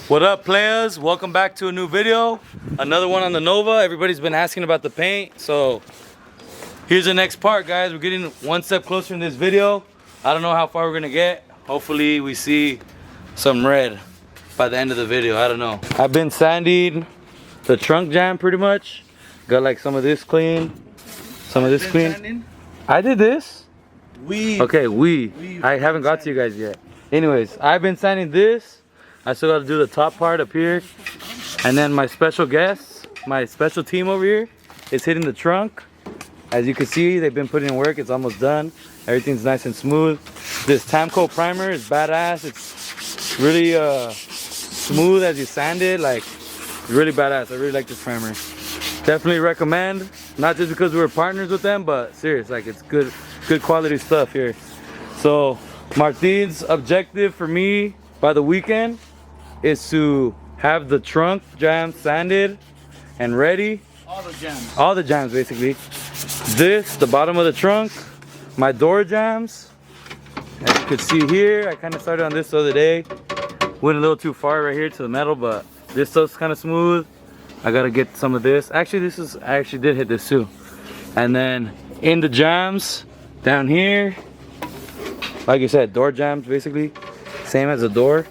What up, players? Welcome back to a new video. Another one on the Nova. Everybody's been asking about the paint, so here's the next part, guys. We're getting one step closer in this video. I don't know how far we're gonna get. Hopefully we see some red by the end of the video. I don't know. I've been sanding the trunk jam pretty much. Got like some of this clean, some of this clean. Sanding? I did this. I haven't got to you guys yet. Anyways, I've been sanding this. I still got to do the top part up here. And then my special guests, my special team over here is hitting the trunk. As you can see, they've been putting in work. It's almost done. Everything's nice and smooth. This Tamco primer is badass. It's really smooth as you sand it. Like, really badass. I really like this primer. Definitely recommend. Not just because we were partners with them, but serious, like it's good quality stuff here. So Martin's objective for me by the weekend is to have the trunk jam sanded and ready. All the jams basically. This, the bottom of the trunk, my door jams. As you can see here, I kind of started on this the other day. Went a little too far right here to the metal, but this stuff's kind of smooth. I gotta get some of this. Actually, I actually did hit this too. And then in the jams down here, like you said, door jams basically, same as the door.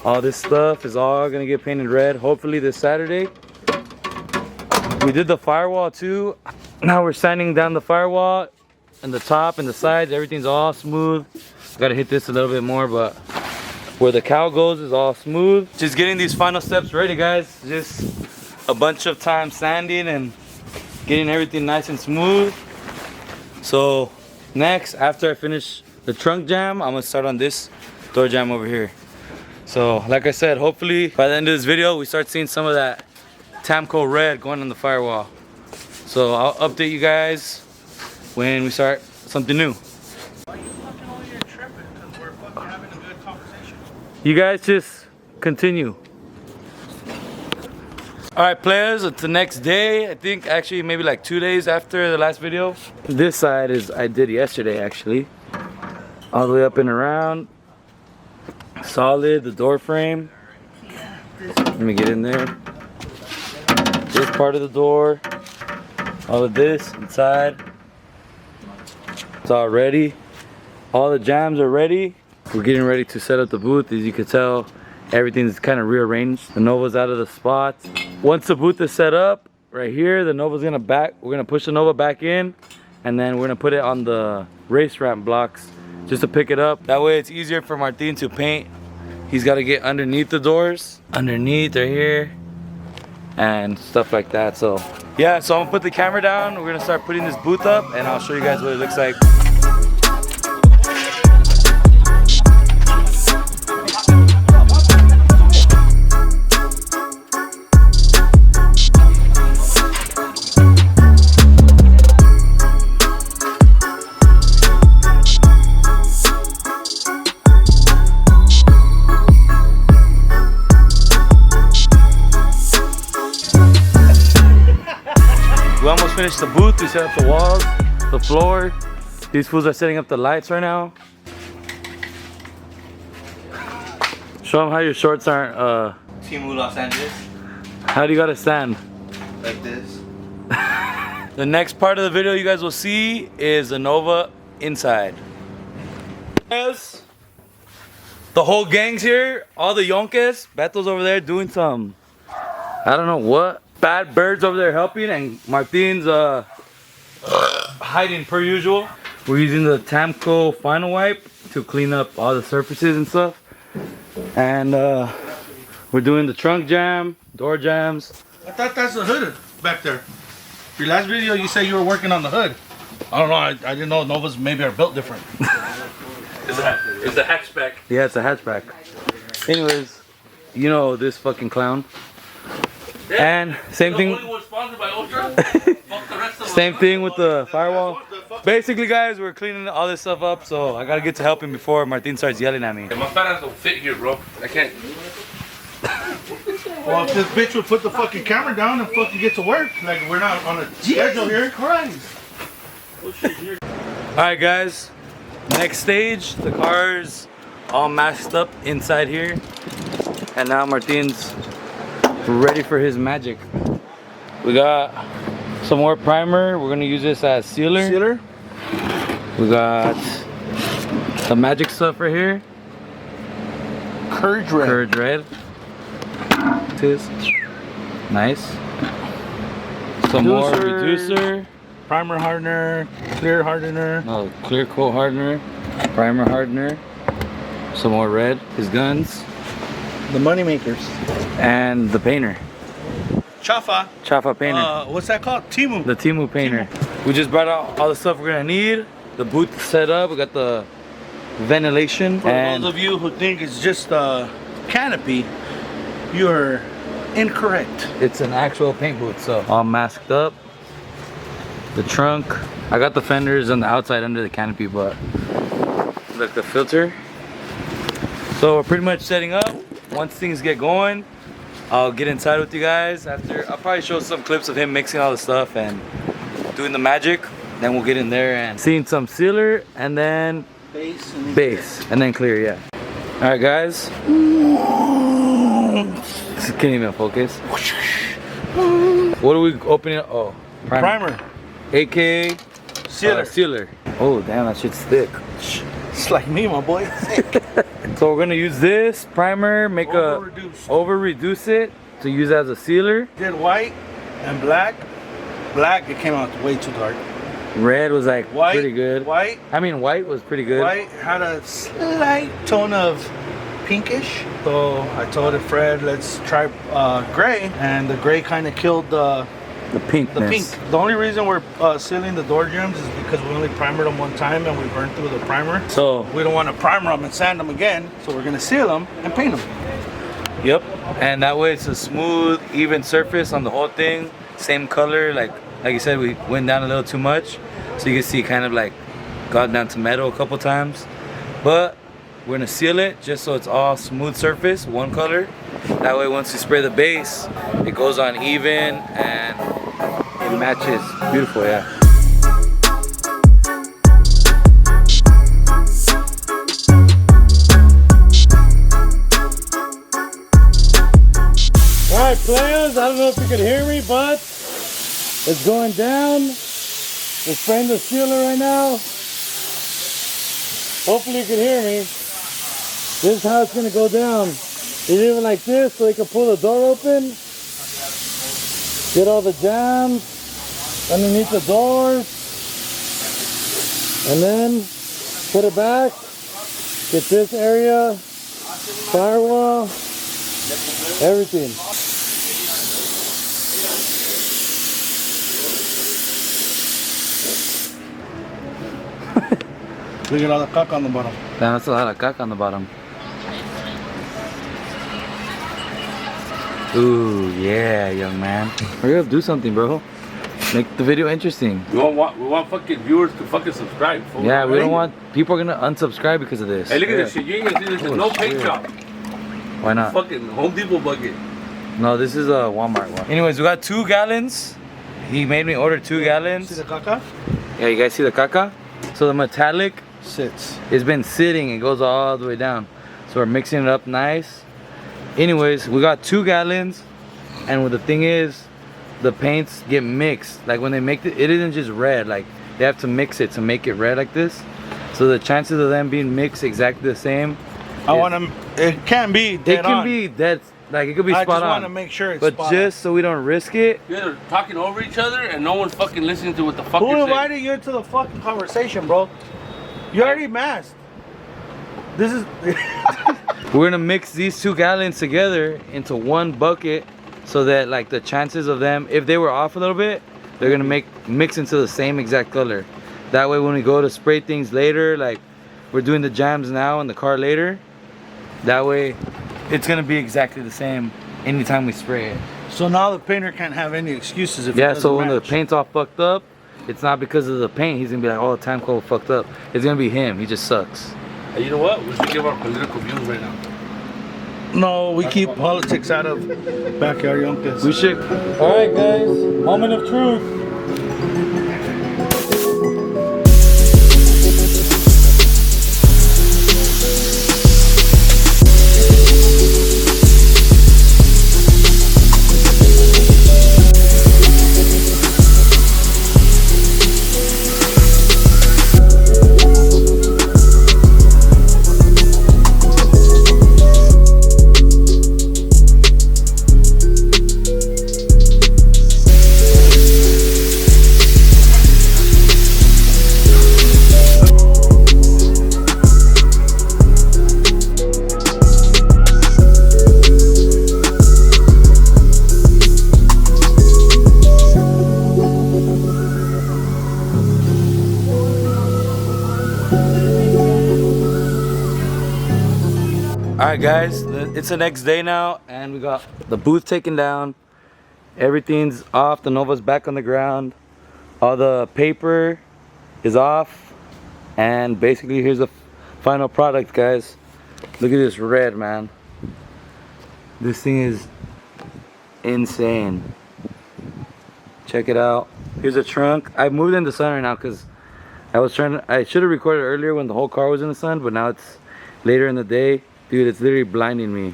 All this stuff is all gonna get painted red hopefully this Saturday. We did the firewall too. Now we're sanding down the firewall and the top and the sides. Everything's all smooth. Gotta hit this a little bit more, but where the cowl goes is all smooth. Just getting these final steps ready, guys. Just a bunch of time sanding and getting everything nice and smooth. So next, after I finish the trunk jam, I'm gonna start on this door jam over here. So like I said, hopefully by the end of this video we start seeing some of that Tamco red going on the firewall. So I'll update you guys when we start something new. Why are you fucking over here tripping? Because we're fucking having a good conversation. You guys just continue. Alright, players, it's the next day. I think actually maybe like 2 days after the last video. This side is I did yesterday actually. All the way up and around. Solid, the door frame. Let me get in there. This part of the door. All of this inside. It's all ready. All the jams are ready. We're getting ready to set up the booth. As you can tell, everything's kind of rearranged. The Nova's out of the spots. Once the booth is set up, right here, the Nova's gonna we're gonna push the Nova back in, and then we're gonna put it on the race ramp blocks just to pick it up. That way it's easier for Martin to paint. He's gotta get underneath the doors, underneath right here, and stuff like that. So yeah, so I'm gonna put the camera down. We're gonna start putting this booth up, and I'll show you guys what it looks like. We almost finished the booth. We set up the walls, the floor. These fools are setting up the lights right now. Show them how your shorts aren't Timu Los Angeles. How do you gotta stand? Like this. The next part of the video you guys will see is the Nova inside. Yes. The whole gang's here. All the Yonkes. Beto's over there doing some, I don't know what. Bad birds over there helping, and Martin's hiding per usual. We're using the Tamco final wipe to clean up all the surfaces and stuff. And we're doing the trunk jam, door jams. I thought that's the hood back there. Your last video you said you were working on the hood. I don't know, I didn't know Novas maybe are built different. It's a hatchback. Yeah, it's a hatchback. Anyways, you know this fucking clown. And same thing. Same thing with the firewall. Basically, guys, we're cleaning all this stuff up, so I gotta get to helping before Martin starts yelling at me. My fat ass don't fit here, bro. I can't. Well, if this bitch would put the fucking camera down and fucking get to work, like we're not on a schedule here. Christ. Alright, guys. Next stage, the car's all masked up inside here. And now Martin's ready for his magic. We got some more primer. We're gonna use this as sealer. Sealer. We got the magic stuff right here. Courage red. Courage red. Tis. Nice. Some more reducer. Primer hardener. Clear hardener. No, clear coat hardener. Primer hardener. Some more red. His guns. The money makers. And the painter. Chafa. Chafa painter. What's that called? Timu. The Timu painter. We just brought out all the stuff we're gonna need. The booth set up. We got the ventilation. For and those of you who think it's just a canopy, you're incorrect. it's an actual paint booth, so all masked up. The trunk. I got the fenders on the outside under the canopy, but look, the filter. So we're pretty much setting up. Once things get going, I'll get inside with you guys. After, I'll probably show some clips of him mixing all the stuff and doing the magic. Then we'll get in there and seeing some sealer and then base and then clear. Yeah. All right, guys. Can't even focus. What are we opening up? Oh, Primer. AKA Sealer. sealer. Oh, damn, that shit's thick. It's like me, my boy. So we're gonna use this primer, make over reduce it to use as a sealer. Did white and black. Black, it came out way too dark. Red was like White, pretty good. White, I mean, white was pretty good. white had a slight tone of pinkish. So I told it, Fred, let's try gray, and the gray kind of killed the pink. pink. The only reason we're sealing the door jambs is because we only primered them one time and we burned through the primer. So We don't want to primer them and sand them again, so we're gonna seal them and paint them. yep, and that way it's a smooth, even surface on the whole thing. Same color, like you said, we went down a little too much, so you can see kind of like got down to metal a couple times. But we're gonna seal it just so it's all smooth surface, one color. That way, once you spray the base, it goes on even and it matches. Beautiful, yeah. Alright, players, I don't know if you could hear me, but it's going down. We're spraying the sealer right now. Hopefully you can hear me. This is how it's gonna go down. You leave it like this so you can pull the door open. Get all the jams underneath the doors. And then put it back. Get this area, firewall, everything. Look at all the caca on the bottom. That's a lot of caca on the bottom. Ooh, yeah, young man. Hurry up, do something, bro. Make the video interesting. We want fucking viewers to fucking subscribe. Fool. Yeah, we don't want people are gonna unsubscribe because of this. Hey, look at Yeah. this shit. You ain't gonna see this. There's no paint shit. shop. Why not? Fucking Home Depot bucket. No, this is a Walmart one. Anyways, we got 2 gallons. He made me order 2 See gallons. the caca? Yeah, you guys see the caca? So the metallic, Sits. it's been sitting. It goes all the way down. So we're mixing it up nice. Anyways, we got 2 gallons. And what the thing is, the paints get mixed. Like when they make it, it isn't just red. Like they have to mix it to make it red like this. So the chances of them being mixed exactly the same. I want them. It can be dead It can on. be dead. Like it could be I spot just want to on. make sure it's But spot just so we don't risk it, You guys are talking over each other and no one's fucking listening to what the fuck on. Who you're saying. invited you into the fucking conversation, bro? You already masked. This is. we're gonna mix these 2 gallons together into one bucket, so that like the chances of them, if they were off a little bit, they're gonna mix into the same exact color. That way when we go to spray things later, like we're doing the jams now in the car later, that way it's gonna be exactly the same anytime we spray it. So now the painter can't have any excuses if it Yeah, doesn't so when the match. paint's all fucked up, it's not because of the paint. He's gonna be like, oh, Tamco fucked up. It's gonna be him. He just sucks. Hey, you know what? We should give our political views right now. No, we keep politics out of backyard Yonkes. We should. All right, guys. Moment of truth. Alright guys, it's the next day now and we got the booth taken down. Everything's off, the Nova's back on the ground. All the paper is off. And basically here's the final product, guys. Look at this red, man. This thing is insane. Check it out. Here's a trunk. I moved in the sun right now because I should have recorded earlier when the whole car was in the sun, but now it's later in the day. Dude, it's literally blinding me.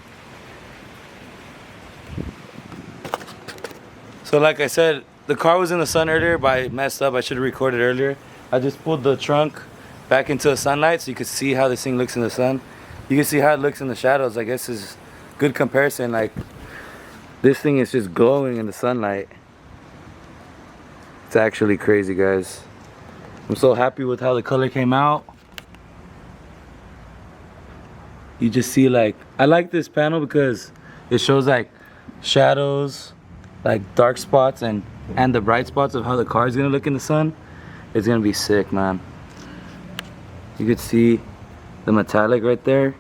So like I said, the car was in the sun earlier, but I messed up. I should have recorded earlier. I just pulled the trunk back into the sunlight so you could see how this thing looks in the sun. You can see how it looks in the shadows. I guess is good comparison. Like, this thing is just glowing in the sunlight. It's actually crazy, guys. I'm so happy with how the color came out. You just see, like, I like this panel because it shows like shadows, like dark spots and the bright spots of how the car is gonna look in the sun. It's gonna be sick, man. You could see the metallic right there.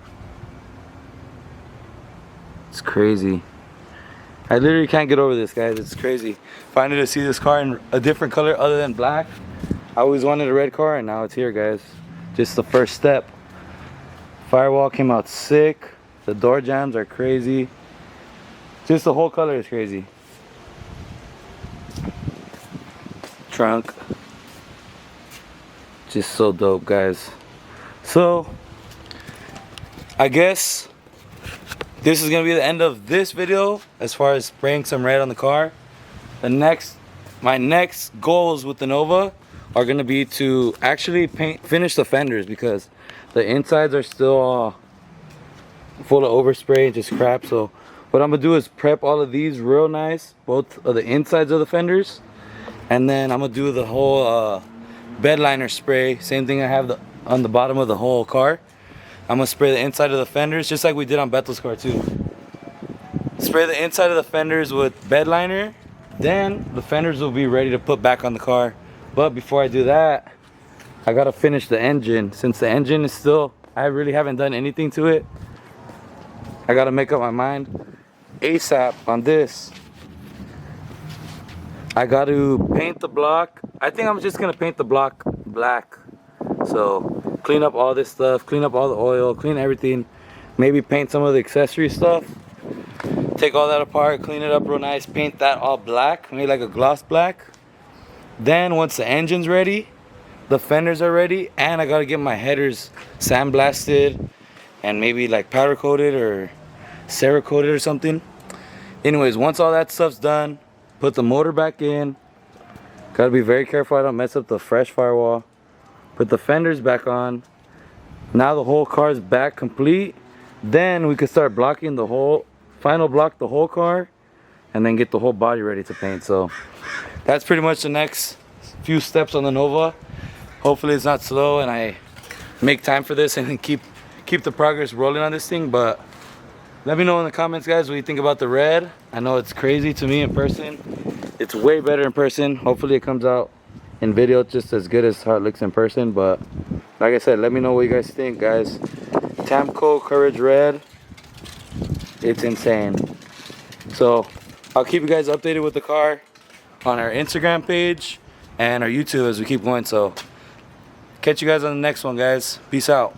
It's crazy. I literally can't get over this, guys. It's crazy. Finally to see this car in a different color other than black. I always wanted a red car and now it's here, guys. Just the first step. Firewall came out sick. The door jambs are crazy. Just the whole color is crazy. Trunk. Just so dope, guys. So, I guess this is gonna be the end of this video as far as spraying some red on the car. My next goals with the Nova are gonna be to actually finish the fenders because the insides are still full of overspray and just crap. So what I'm gonna do is prep all of these real nice, both of the insides of the fenders, and then I'm gonna do the whole bed liner spray. Same thing I have on the bottom of the whole car. I'm gonna spray the inside of the fenders just like we did on Bethel's car too. Spray the inside of the fenders with bed liner, then the fenders will be ready to put back on the car. But before I do that, I gotta finish the engine. Since the engine is still, I really haven't done anything to it. I gotta make up my mind ASAP on this. I got to paint the block. I think I'm just gonna paint the block black. So clean up all this stuff, clean up all the oil, clean everything. Maybe paint some of the accessory stuff. Take all that apart, clean it up real nice, paint that all black, maybe like a gloss black. Then once the engine's ready, the fenders are ready, and I gotta get my headers sandblasted and maybe like powder coated or Cerakoted or something. Anyways, once all that stuff's done, put the motor back in. Gotta be very careful I don't mess up the fresh firewall. Put the fenders back on. Now the whole car is back complete. Then we can start blocking the whole, final block the whole car, and then get the whole body ready to paint. So that's pretty much the next few steps on the Nova. Hopefully it's not slow and I make time for this and keep the progress rolling on this thing. But let me know in the comments, guys, what you think about the red. I know it's crazy to me in person. It's way better in person. Hopefully it comes out in video just as good as how it looks in person. But like I said, let me know what you guys think, guys. Tamco Courage Red. It's insane. So I'll keep you guys updated with the car on our Instagram page and our YouTube as we keep going. So catch you guys on the next one, guys. Peace out.